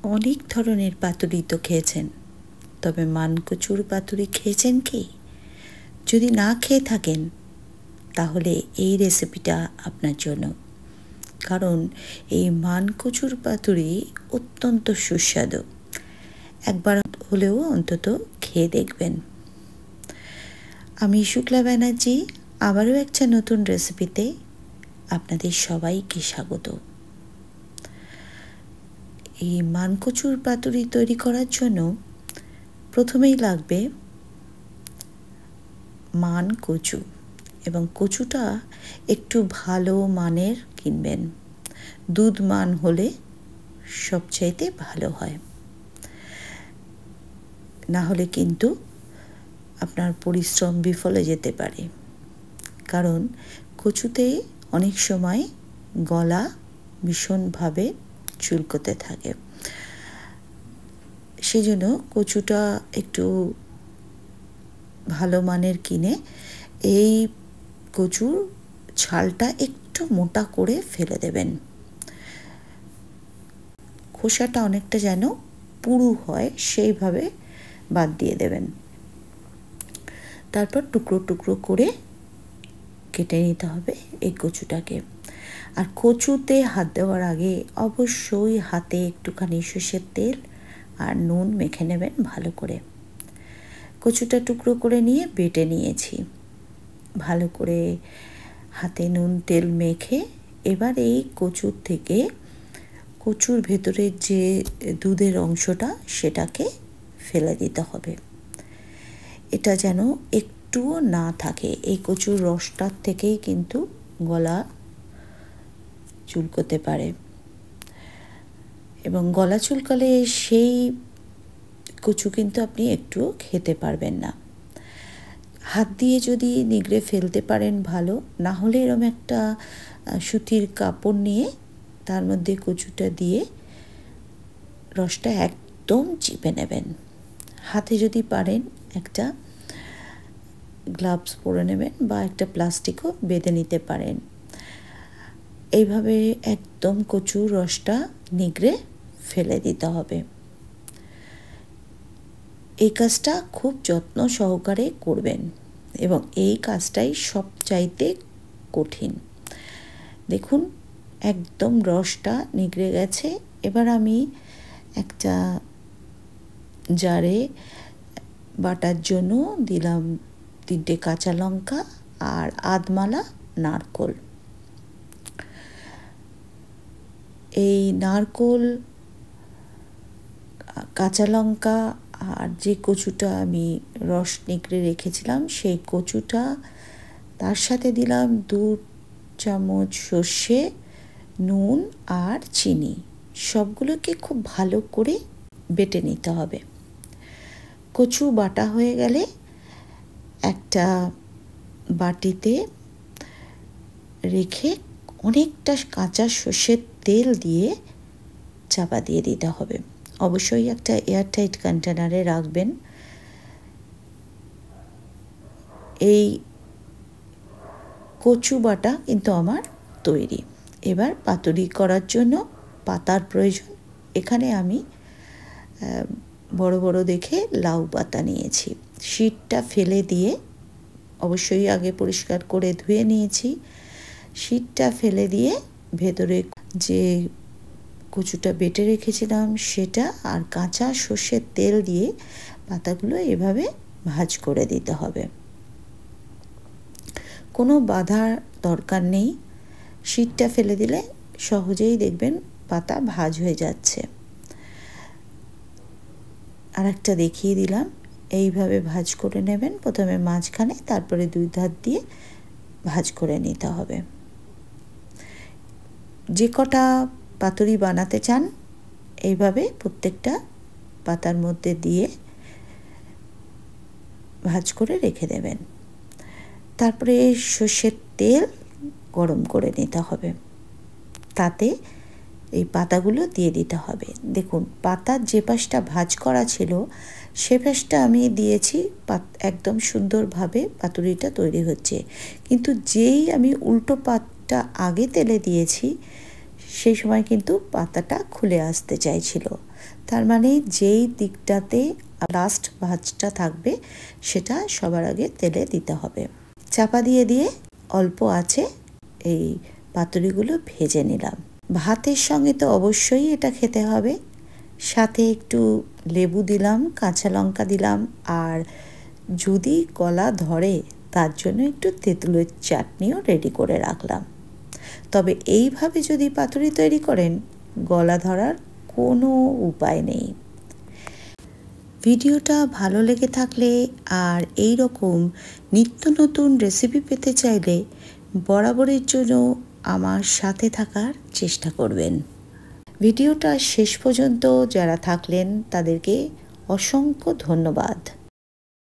অনেক ধরনের পাতুরি তো খেয়েছেন, তবে মানকচুর পাতুরি খেয়েছেন কি? যদি না খেয়ে থাকেন তাহলে এই রেসিপিটা আপনার জন্য। কারণ এই মানকচুর পাতুরি অত্যন্ত সুস্বাদু। একবার হলেও অন্তত খেয়ে দেখবেন। আমি শুক্লা ব্যানার্জি, আবারও একটা নতুন রেসিপিতে আপনাদের সবাইকে স্বাগত। এই মানকচুর পাতুরি তৈরি করার জন্য প্রথমেই লাগবে মানকচু, এবং কচুটা একটু ভালো মানের কিনবেন। দুধ মান হলে সবচাইতে ভালো হয়, না হলে কিন্তু আপনার পরিশ্রম বিফলে যেতে পারে। কারণ কচুতে অনেক সময় গলা ভীষণভাবে চুলকোতে থাকে, সেজন্য কচুটা একটু ভালো মানের কিনে এই কচুর ছালটা একটু মোটা করে ফেলে দেবেন। খোসাটা অনেকটা যেন পুরু হয় সেইভাবে বাদ দিয়ে দেবেন। তারপর টুকরো টুকরো করে কেটে নিতে হবে এই কচুটাকে। আর কচুতে হাত দেওয়ার আগে অবশ্যই হাতে একটুখানি সর্ষের তেল আর নুন মেখে নেবেন ভালো করে। কচুটা টুকরো করে নিয়ে বেটে নিয়েছি ভালো করে হাতে নুন তেল মেখে। এবার এই কচুর থেকে কচুর ভেতরের যে দুধের অংশটা সেটাকে ফেলে দিতে হবে। এটা যেন একটুও না থাকে। এই কচুর রসটার থেকেই কিন্তু গলা চুলকোতে পারে, এবং গলা চুলকালে সেই কচু কিন্তু আপনি একটুও খেতে পারবেন না। হাত দিয়ে যদি নিগড়ে ফেলতে পারেন ভালো, না হলে এরকম একটা সুতির কাপড় নিয়ে তার মধ্যে কচুটা দিয়ে রসটা একদম চিপে নেবেন। হাতে যদি পারেন একটা গ্লাভস পরে নেবেন বা একটা প্লাস্টিকও বেঁধে নিতে পারেন। এইভাবে একদম কচুর রসটা নিগড়ে ফেলে দিতে হবে। এই কাজটা খুব যত্ন সহকারে করবেন, এবং এই কাজটাই সবচাইতে কঠিন। দেখুন একদম রসটা নিগড়ে গেছে। এবার আমি একটা জারে বাটার জন্য দিলাম 3টে কাঁচা লঙ্কা আর আধমালা নারকোল। এই নারকোল, কাঁচা লঙ্কা আর যে কচুটা আমি রস নিগড়ে রেখেছিলাম সেই কচুটা, তার সাথে দিলাম 2 চামচ সর্ষে, নুন আর চিনি, সবগুলোকে খুব ভালো করে বেটে নিতে হবে। কচু বাটা হয়ে গেলে একটা বাটিতে রেখে অনেকটা কাঁচা সর্ষের তেল দিয়ে চাপা দিয়ে দিতে হবে। অবশ্যই একটা এয়ারটাইট কন্টেনারে রাখবেন। এই কচু বাটা কিন্তু আমার তৈরি। এবার পাতুরি করার জন্য পাতার প্রয়োজন। এখানে আমি বড় বড় দেখে লাউ পাতা নিয়েছি। শীটটা ফেলে দিয়ে, অবশ্যই আগে পরিষ্কার করে ধুয়ে নিয়েছি। শীটটা ফেলে দিয়ে ভেতরে যে কচুটা বেটে রেখেছিলাম সেটা আর কাঁচা সর্ষের তেল দিয়ে পাতাগুলো এভাবে ভাঁজ করে দিতে হবে। কোনো বাধার দরকার নেই। শীটটা ফেলে দিলে সহজেই দেখবেন পাতা ভাঁজ হয়ে যাচ্ছে। আর একটা দেখিয়ে দিলাম, এইভাবে ভাঁজ করে নেবেন। প্রথমে মাঝখানে, তারপরে 2 ধার দিয়ে ভাঁজ করে নিতে হবে। যে কটা পাতুরি বানাতে চান এইভাবে প্রত্যেকটা পাতার মধ্যে দিয়ে ভাঁজ করে রেখে দেবেন। তারপরে সর্ষের তেল গরম করে নিতে হবে, তাতে এই পাতাগুলো দিয়ে দিতে হবে। দেখুন পাতার যে পাশটা ভাঁজ করা ছিল সে পাশটা আমি দিয়েছি, একদম সুন্দরভাবে পাতুরিটা তৈরি হচ্ছে। কিন্তু যেই আমি উল্টো পাতটা আগে তেলে দিয়েছি সেই সময় কিন্তু পাতাটা খুলে আসতে চাইছিল। তার মানে যেই দিকটাতে লাস্ট ভাঁজটা থাকবে সেটা সবার আগে তেলে দিতে হবে। চাপা দিয়ে দিয়ে অল্প আছে এই পাতুরিগুলো ভেজে নিলাম। ভাতের সঙ্গে তো অবশ্যই এটা খেতে হবে। সাথে একটু লেবু দিলাম, কাঁচা লঙ্কা দিলাম, আর যদি গলা ধরে তার জন্য একটু তেঁতুলের চাটনিও রেডি করে রাখলাম। তবে এইভাবে যদি পাতুরি তৈরি করেন গলা ধরার কোনো উপায় নেই। ভিডিওটা ভালো লেগে থাকলে আর এই রকম নিত্য নতুন রেসিপি পেতে চাইলে বরাবরের জন্য আমার সাথে থাকার চেষ্টা করবেন। ভিডিওটা শেষ পর্যন্ত যারা থাকলেন তাদেরকে অসংখ্য ধন্যবাদ।